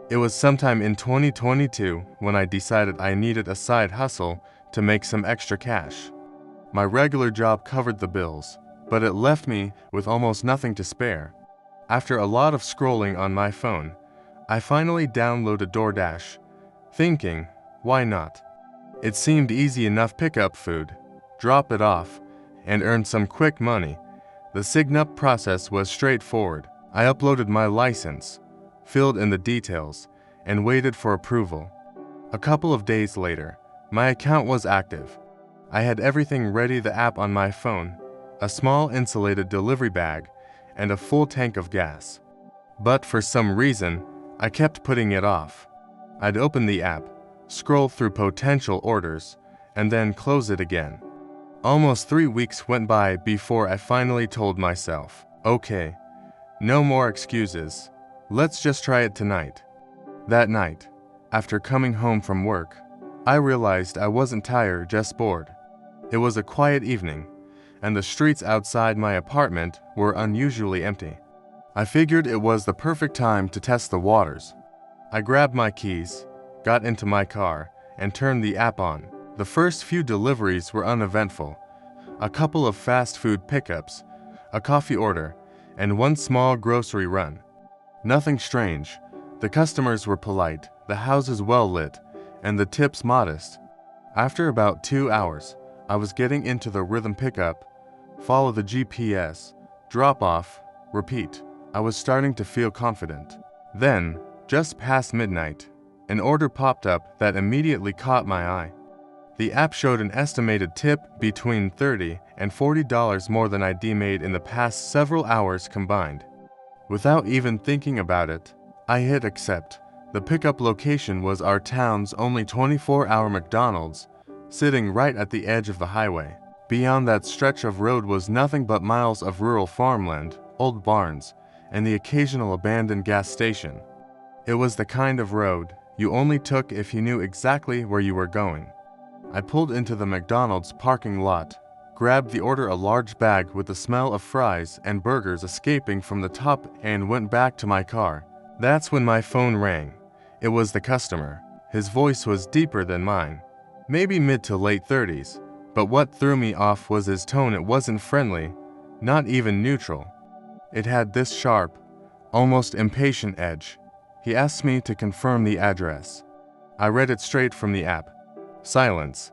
It was sometime in 2022 when I decided I needed a side hustle to make some extra cash. My regular job covered the bills, but it left me with almost nothing to spare. After a lot of scrolling on my phone, I finally downloaded DoorDash, thinking, why not? It seemed easy enough: pick up food, drop it off, and earn some quick money. The sign-up process was straightforward. I uploaded my license, filled in the details, and waited for approval. A couple of days later, my account was active. I had everything ready: the app on my phone, a small insulated delivery bag, and a full tank of gas. But for some reason, I kept putting it off. I'd open the app, scroll through potential orders, and then close it again. Almost 3 weeks went by before I finally told myself, okay, no more excuses. Let's just try it tonight. That night, after coming home from work, I realized I wasn't tired, just bored. It was a quiet evening, and the streets outside my apartment were unusually empty. I figured it was the perfect time to test the waters. I grabbed my keys, got into my car, and turned the app on. The first few deliveries were uneventful. A couple of fast food pickups, a coffee order, and one small grocery run. Nothing strange. The customers were polite, the houses well lit, and the tips modest. After about 2 hours, I was getting into the rhythm: pick up, follow the GPS, drop off, repeat. I was starting to feel confident. Then, just past midnight, an order popped up that immediately caught my eye. The app showed an estimated tip between $30 and $40 more than I'd made in the past several hours combined. Without even thinking about it, I hit accept. The pickup location was our town's only 24-hour McDonald's, sitting right at the edge of the highway. Beyond that stretch of road was nothing but miles of rural farmland, old barns, and the occasional abandoned gas station. It was the kind of road you only took if you knew exactly where you were going. I pulled into the McDonald's parking lot, grabbed the order, a large bag with the smell of fries and burgers escaping from the top, and went back to my car. That's when my phone rang. It was the customer. His voice was deeper than mine, maybe mid to late 30s, but what threw me off was his tone. It wasn't friendly, not even neutral. It had this sharp, almost impatient edge. He asked me to confirm the address. I read it straight from the app. Silence.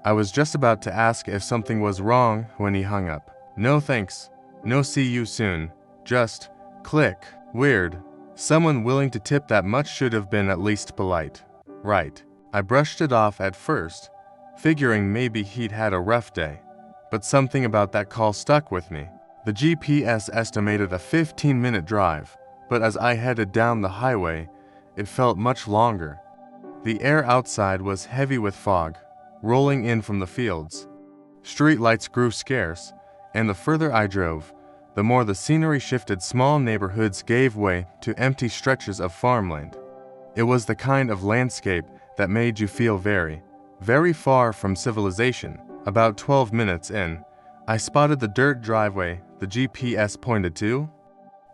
I was just about to ask if something was wrong when he hung up. No thanks. No see you soon. Just click. Weird. Someone willing to tip that much should have been at least polite. Right. I brushed it off at first, figuring maybe he'd had a rough day. But something about that call stuck with me. The GPS estimated a 15-minute drive, but as I headed down the highway, it felt much longer. The air outside was heavy with fog, rolling in from the fields. Street lights grew scarce, and the further I drove, the more the scenery shifted. Small neighborhoods gave way to empty stretches of farmland. It was the kind of landscape that made you feel very, very far from civilization. About 12 minutes in, I spotted the dirt driveway the GPS pointed to.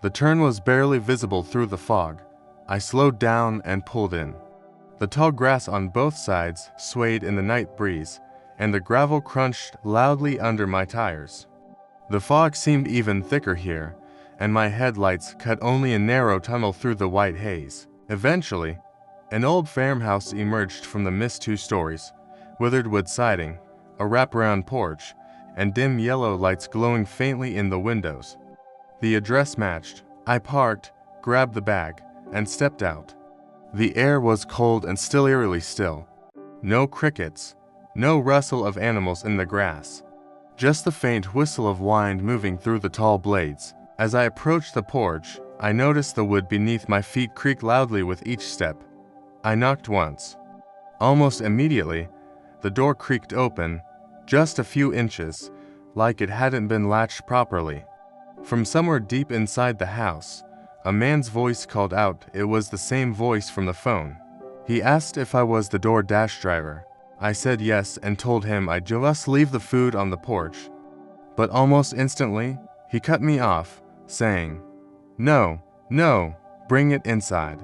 The turn was barely visible through the fog. I slowed down and pulled in. The tall grass on both sides swayed in the night breeze, and the gravel crunched loudly under my tires. The fog seemed even thicker here, and my headlights cut only a narrow tunnel through the white haze. Eventually, an old farmhouse emerged from the mist: 2 stories, withered wood siding, a wraparound porch, and dim yellow lights glowing faintly in the windows. The address matched. I parked, grabbed the bag, and stepped out. The air was cold and still, eerily still. No crickets, no rustle of animals in the grass. Just the faint whistle of wind moving through the tall blades. As I approached the porch, I noticed the wood beneath my feet creak loudly with each step. I knocked once. Almost immediately, the door creaked open, just a few inches, like it hadn't been latched properly. From somewhere deep inside the house, a man's voice called out. It was the same voice from the phone. He asked if I was the DoorDash driver. I said yes and told him I'd just leave the food on the porch. But almost instantly, he cut me off, saying, No, bring it inside.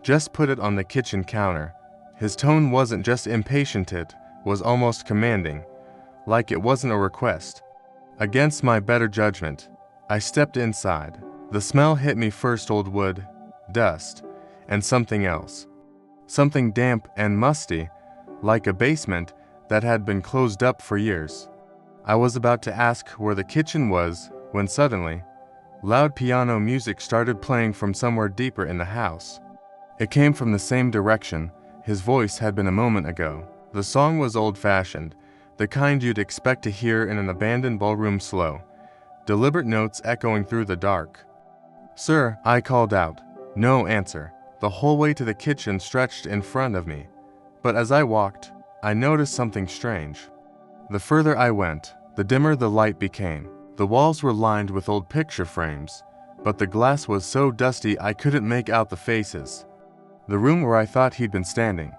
Just put it on the kitchen counter. His tone wasn't just impatient, it was almost commanding, like it wasn't a request. Against my better judgment, I stepped inside. The smell hit me first: old wood, dust, and something else. Something damp and musty, like a basement that had been closed up for years. I was about to ask where the kitchen was when suddenly, loud piano music started playing from somewhere deeper in the house. It came from the same direction his voice had been a moment ago. The song was old-fashioned, the kind you'd expect to hear in an abandoned ballroom, slow, deliberate notes echoing through the dark. "Sir," I called out. No answer. The whole way to the kitchen stretched in front of me. But as I walked, I noticed something strange. The further I went, the dimmer the light became. The walls were lined with old picture frames, but the glass was so dusty I couldn't make out the faces. The room where I thought he'd been standing,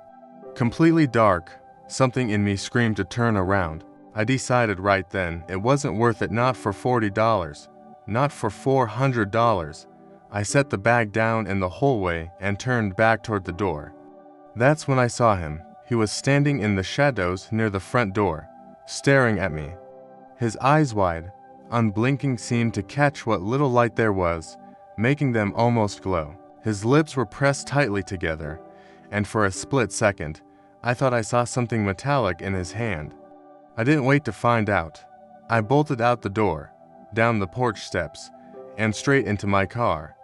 completely dark. Something in me screamed to turn around. I decided right then it wasn't worth it, not for $40, not for $400. I set the bag down in the hallway and turned back toward the door. That's when I saw him. He was standing in the shadows near the front door, staring at me. His eyes, wide, unblinking, seemed to catch what little light there was, making them almost glow. His lips were pressed tightly together, and for a split second, I thought I saw something metallic in his hand. I didn't wait to find out. I bolted out the door, down the porch steps, and straight into my car.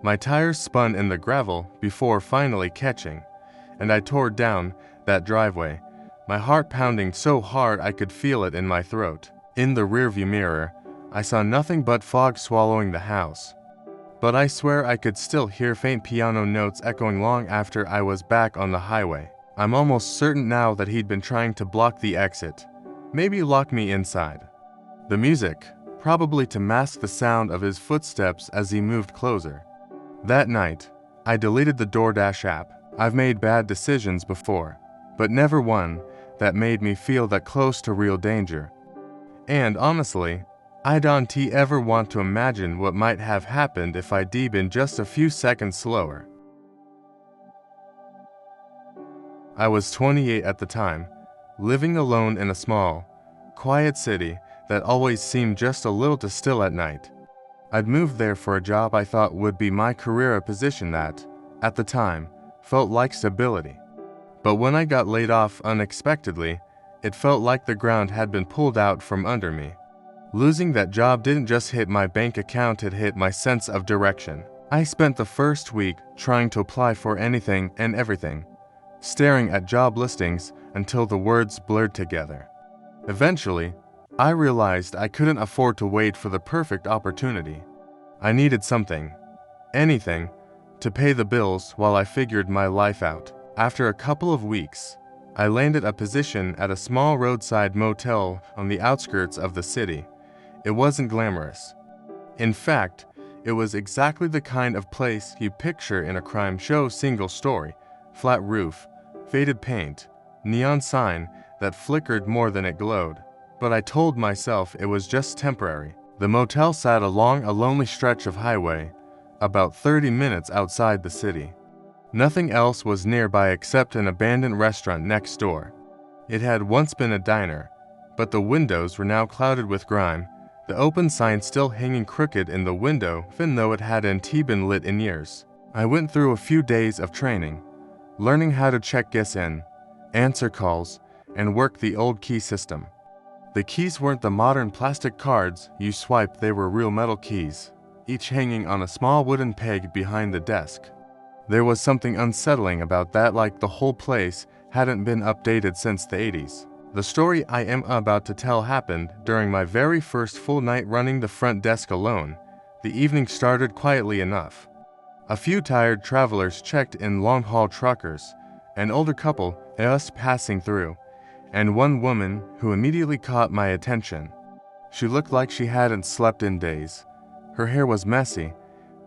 My tires spun in the gravel before finally catching, and I tore down that driveway, my heart pounding so hard I could feel it in my throat. In the rearview mirror, I saw nothing but fog swallowing the house. But I swear I could still hear faint piano notes echoing long after I was back on the highway. I'm almost certain now that he'd been trying to block the exit, maybe lock me inside. The music, probably to mask the sound of his footsteps as he moved closer. That night, I deleted the DoorDash app. I've made bad decisions before, but never one that made me feel that close to real danger. And honestly, I don't ever want to imagine what might have happened if I'd been just a few seconds slower. I was 28 at the time, living alone in a small, quiet city that always seemed just a little too still at night. I'd moved there for a job I thought would be my career, a position that, at the time, felt like stability. But when I got laid off unexpectedly, it felt like the ground had been pulled out from under me. Losing that job didn't just hit my bank account, it hit my sense of direction. I spent the first week trying to apply for anything and everything, staring at job listings until the words blurred together. Eventually, I realized I couldn't afford to wait for the perfect opportunity. I needed something, anything, to pay the bills while I figured my life out. After a couple of weeks, I landed a position at a small roadside motel on the outskirts of the city. It wasn't glamorous. In fact, it was exactly the kind of place you picture in a crime show: single story, flat roof, faded paint, neon sign that flickered more than it glowed. But I told myself it was just temporary. The motel sat along a lonely stretch of highway, about 30 minutes outside the city. Nothing else was nearby except an abandoned restaurant next door. It had once been a diner, but the windows were now clouded with grime, the open sign still hanging crooked in the window, even though it hadn't been lit in years. I went through a few days of training, learning how to check guests in, answer calls, and work the old key system. The keys weren't the modern plastic cards you swiped, they were real metal keys, each hanging on a small wooden peg behind the desk. There was something unsettling about that, like the whole place hadn't been updated since the 80s. The story I am about to tell happened during my very first full night running the front desk alone. The evening started quietly enough. A few tired travelers checked in, long-haul truckers, an older couple just passing through, and one woman who immediately caught my attention. She looked like she hadn't slept in days. Her hair was messy,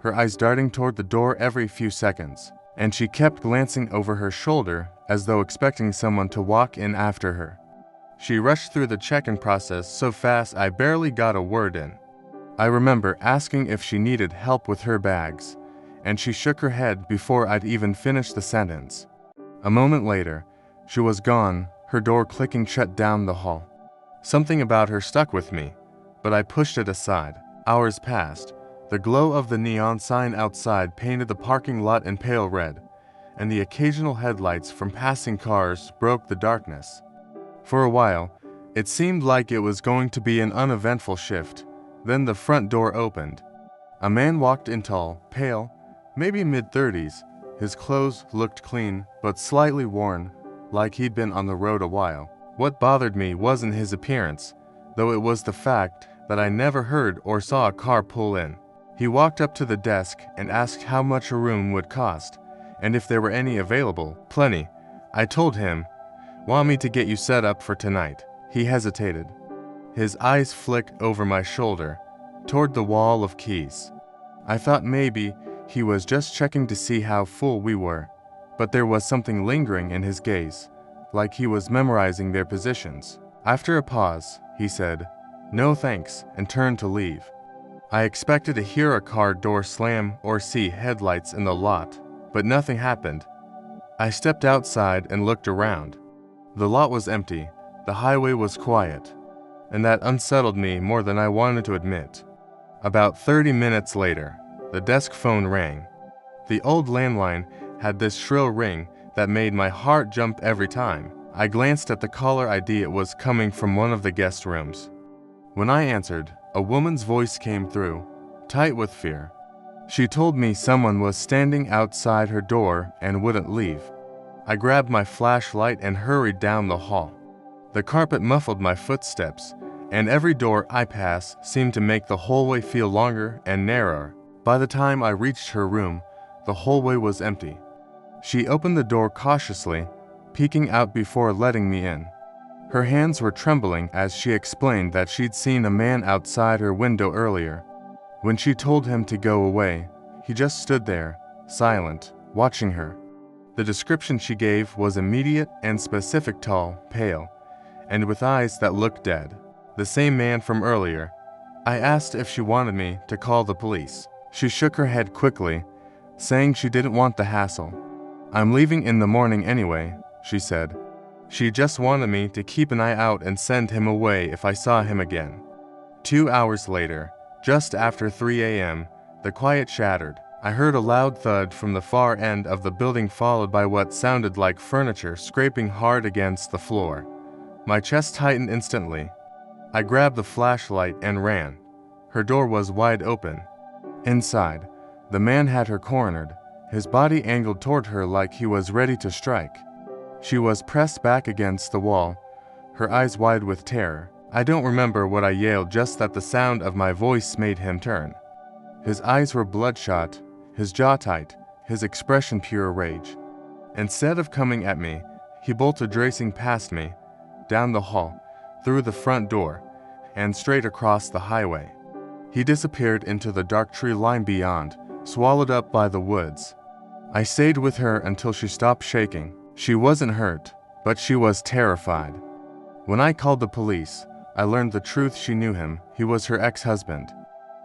her eyes darting toward the door every few seconds, and she kept glancing over her shoulder as though expecting someone to walk in after her. She rushed through the check-in process so fast I barely got a word in. I remember asking if she needed help with her bags, and she shook her head before I'd even finished the sentence. A moment later, she was gone, her door clicking shut down the hall. Something about her stuck with me, but I pushed it aside. Hours passed. The glow of the neon sign outside painted the parking lot in pale red, and the occasional headlights from passing cars broke the darkness. For a while, it seemed like it was going to be an uneventful shift. Then the front door opened. A man walked in, tall, pale, maybe mid-30s. His clothes looked clean, but slightly worn, like he'd been on the road a while. What bothered me wasn't his appearance, though it was the fact that I never heard or saw a car pull in. He walked up to the desk and asked how much a room would cost, and if there were any available. Plenty, I told him. Want me to get you set up for tonight? He hesitated. His eyes flicked over my shoulder, toward the wall of keys. I thought maybe he was just checking to see how full we were, but there was something lingering in his gaze, like he was memorizing their positions. After a pause, he said, "No thanks," and turned to leave. I expected to hear a car door slam or see headlights in the lot, but nothing happened. I stepped outside and looked around. The lot was empty, the highway was quiet, and that unsettled me more than I wanted to admit. About 30 minutes later, the desk phone rang. The old landline had this shrill ring that made my heart jump every time. I glanced at the caller ID. It was coming from one of the guest rooms. When I answered, a woman's voice came through, tight with fear. She told me someone was standing outside her door and wouldn't leave. I grabbed my flashlight and hurried down the hall. The carpet muffled my footsteps, and every door I passed seemed to make the hallway feel longer and narrower. By the time I reached her room, the hallway was empty. She opened the door cautiously, peeking out before letting me in. Her hands were trembling as she explained that she'd seen a man outside her window earlier. When she told him to go away, he just stood there, silent, watching her. The description she gave was immediate and specific: tall, pale, and with eyes that looked dead. The same man from earlier. I asked if she wanted me to call the police. She shook her head quickly, saying she didn't want the hassle. "I'm leaving in the morning anyway," she said. She just wanted me to keep an eye out and send him away if I saw him again. 2 hours later, just after 3 a.m., the quiet shattered. I heard a loud thud from the far end of the building, followed by what sounded like furniture scraping hard against the floor. My chest tightened instantly. I grabbed the flashlight and ran. Her door was wide open. Inside, the man had her cornered, his body angled toward her like he was ready to strike. She was pressed back against the wall, her eyes wide with terror. I don't remember what I yelled, just that the sound of my voice made him turn. His eyes were bloodshot, his jaw tight, his expression pure rage. Instead of coming at me, he bolted racing past me, down the hall, through the front door, and straight across the highway. He disappeared into the dark tree line beyond, swallowed up by the woods. I stayed with her until she stopped shaking. She wasn't hurt, but she was terrified. When I called the police, I learned the truth. She knew him. He was her ex-husband.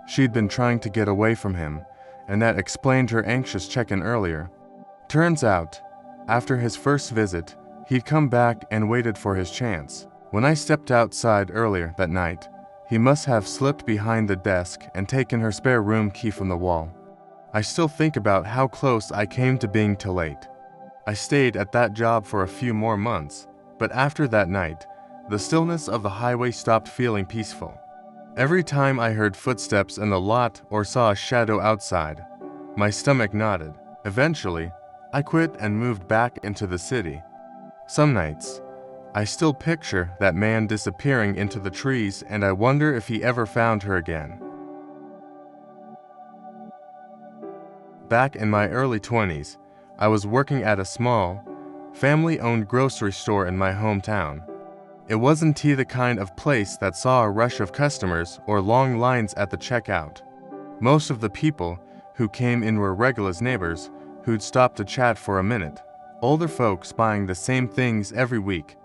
She'd been trying to get away from him, and that explained her anxious check-in earlier. Turns out, after his first visit, he'd come back and waited for his chance. When I stepped outside earlier that night, he must have slipped behind the desk and taken her spare room key from the wall. I still think about how close I came to being too late. I stayed at that job for a few more months, but after that night, the stillness of the highway stopped feeling peaceful. Every time I heard footsteps in the lot or saw a shadow outside, my stomach knotted. Eventually, I quit and moved back into the city. Some nights, I still picture that man disappearing into the trees, and I wonder if he ever found her again. Back in my early 20s, I was working at a small, family-owned grocery store in my hometown. It wasn't the kind of place that saw a rush of customers or long lines at the checkout. Most of the people who came in were regular neighbors who'd stop to chat for a minute, older folks buying the same things every week,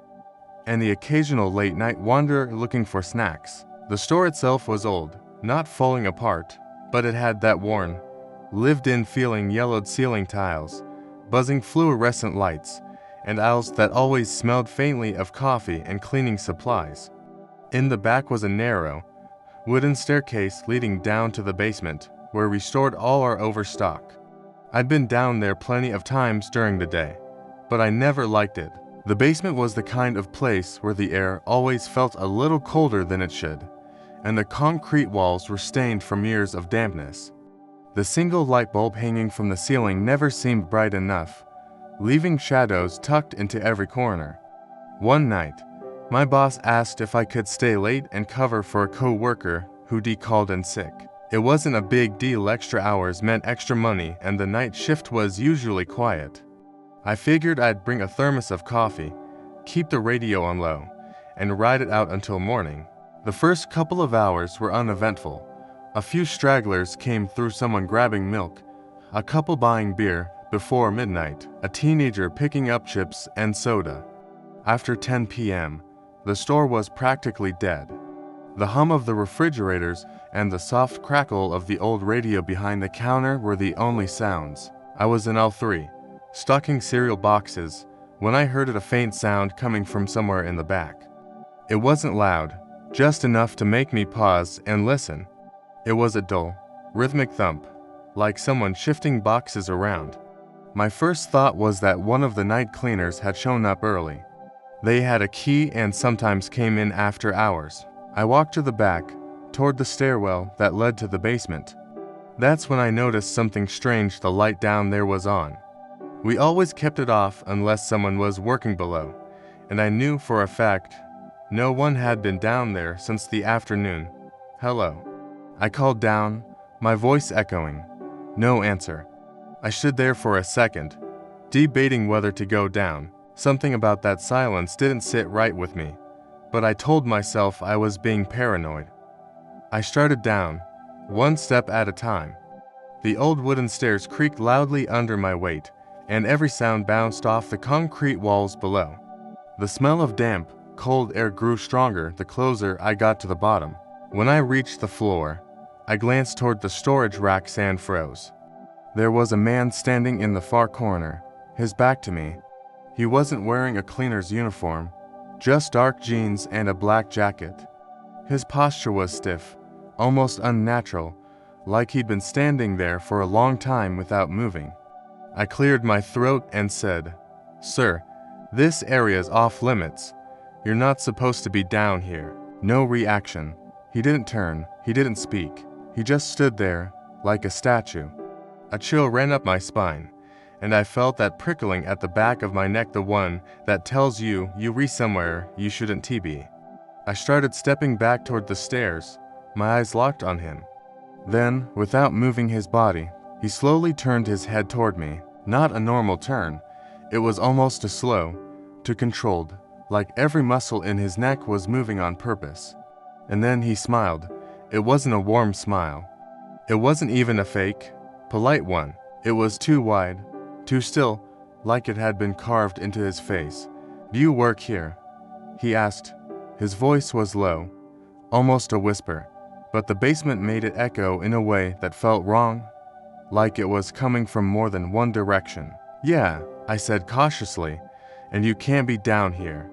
and the occasional late-night wanderer looking for snacks. The store itself was old, not falling apart, but it had that worn, lived-in feeling yellowed ceiling tiles, buzzing fluorescent lights, and aisles that always smelled faintly of coffee and cleaning supplies. In the back was a narrow, wooden staircase leading down to the basement, where we stored all our overstock. I'd been down there plenty of times during the day, but I never liked it. The basement was the kind of place where the air always felt a little colder than it should, and the concrete walls were stained from years of dampness. The single light bulb hanging from the ceiling never seemed bright enough, leaving shadows tucked into every corner. One night, my boss asked if I could stay late and cover for a co-worker who'd called in sick. It wasn't a big deal. Extra hours meant extra money, and the night shift was usually quiet. I figured I'd bring a thermos of coffee, keep the radio on low, and ride it out until morning. The first couple of hours were uneventful. A few stragglers came through, someone grabbing milk, a couple buying beer before midnight, a teenager picking up chips and soda. After 10 p.m., the store was practically dead. The hum of the refrigerators and the soft crackle of the old radio behind the counter were the only sounds. I was in L3, stocking cereal boxes, when I heard a faint sound coming from somewhere in the back. It wasn't loud, just enough to make me pause and listen. It was a dull, rhythmic thump, like someone shifting boxes around. My first thought was that one of the night cleaners had shown up early. They had a key and sometimes came in after hours. I walked to the back, toward the stairwell that led to the basement. That's when I noticed something strange. The light down there was on. We always kept it off unless someone was working below, and I knew for a fact no one had been down there since the afternoon. "Hello." I called down, my voice echoing. No answer. I stood there for a second, debating whether to go down. Something about that silence didn't sit right with me, but I told myself I was being paranoid. I started down, one step at a time. The old wooden stairs creaked loudly under my weight, and every sound bounced off the concrete walls below. The smell of damp, cold air grew stronger the closer I got to the bottom. When I reached the floor, I glanced toward the storage racks and froze. There was a man standing in the far corner, his back to me. He wasn't wearing a cleaner's uniform, just dark jeans and a black jacket. His posture was stiff, almost unnatural, like he'd been standing there for a long time without moving. I cleared my throat and said, "Sir, this area's off limits. You're not supposed to be down here." No reaction. He didn't turn, he didn't speak. He just stood there, like a statue. A chill ran up my spine, and I felt that prickling at the back of my neck, the one that tells you re somewhere you shouldn't be. I started stepping back toward the stairs, my eyes locked on him. Then, without moving his body, he slowly turned his head toward me. Not a normal turn. It was almost too slow, too controlled, like every muscle in his neck was moving on purpose. And then he smiled. It wasn't a warm smile. It wasn't even a fake, polite one. It was too wide, too still, like it had been carved into his face. "Do you work here?" he asked. His voice was low, almost a whisper, but the basement made it echo in a way that felt wrong, like it was coming from more than one direction. "Yeah," I said cautiously, "and you can't be down here.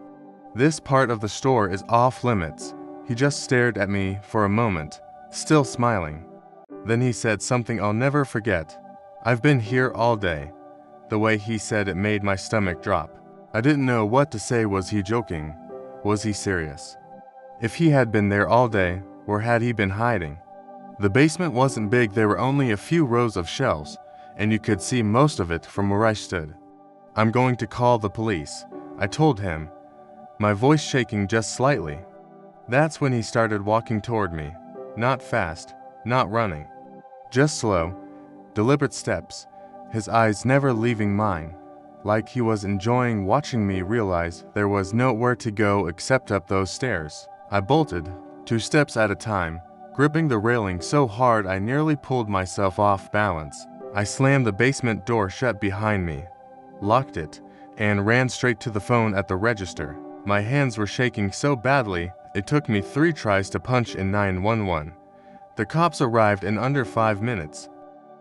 This part of the store is off limits." He just stared at me for a moment, still smiling. Then he said something I'll never forget. "I've been here all day." The way he said it made my stomach drop. I didn't know what to say. Was he joking? Was he serious? If he had been there all day, where had he been hiding? The basement wasn't big. There were only a few rows of shelves, and you could see most of it from where I stood. "I'm going to call the police," I told him, my voice shaking just slightly. That's when he started walking toward me. Not fast, not running. Just slow, deliberate steps, his eyes never leaving mine, like he was enjoying watching me realize there was nowhere to go except up those stairs. I bolted, 2 steps at a time, gripping the railing so hard I nearly pulled myself off balance. I slammed the basement door shut behind me, locked it, and ran straight to the phone at the register. My hands were shaking so badly, it took me 3 tries to punch in 911. The cops arrived in under 5 minutes.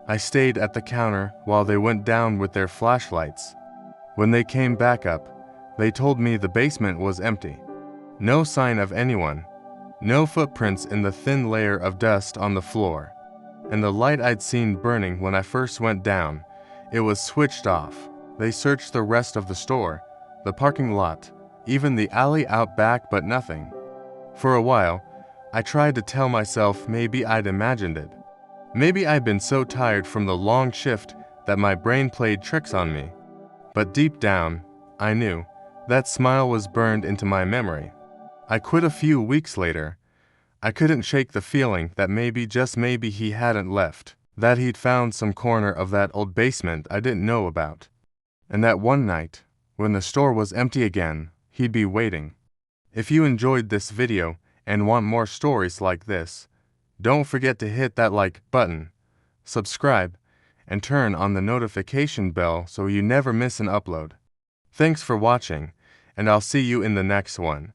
I stayed at the counter while they went down with their flashlights. When they came back up, they told me the basement was empty. No sign of anyone, no footprints in the thin layer of dust on the floor. And the light I'd seen burning when I first went down, it was switched off. They searched the rest of the store, the parking lot, even the alley out back, but nothing. For a while, I tried to tell myself maybe I'd imagined it. Maybe I'd been so tired from the long shift that my brain played tricks on me. But deep down, I knew that smile was burned into my memory. I quit a few weeks later. I couldn't shake the feeling that maybe, just maybe, he hadn't left, that he'd found some corner of that old basement I didn't know about. And that one night, when the store was empty again, he'd be waiting. If you enjoyed this video and want more stories like this, don't forget to hit that like button, subscribe, and turn on the notification bell so you never miss an upload. Thanks for watching, and I'll see you in the next one.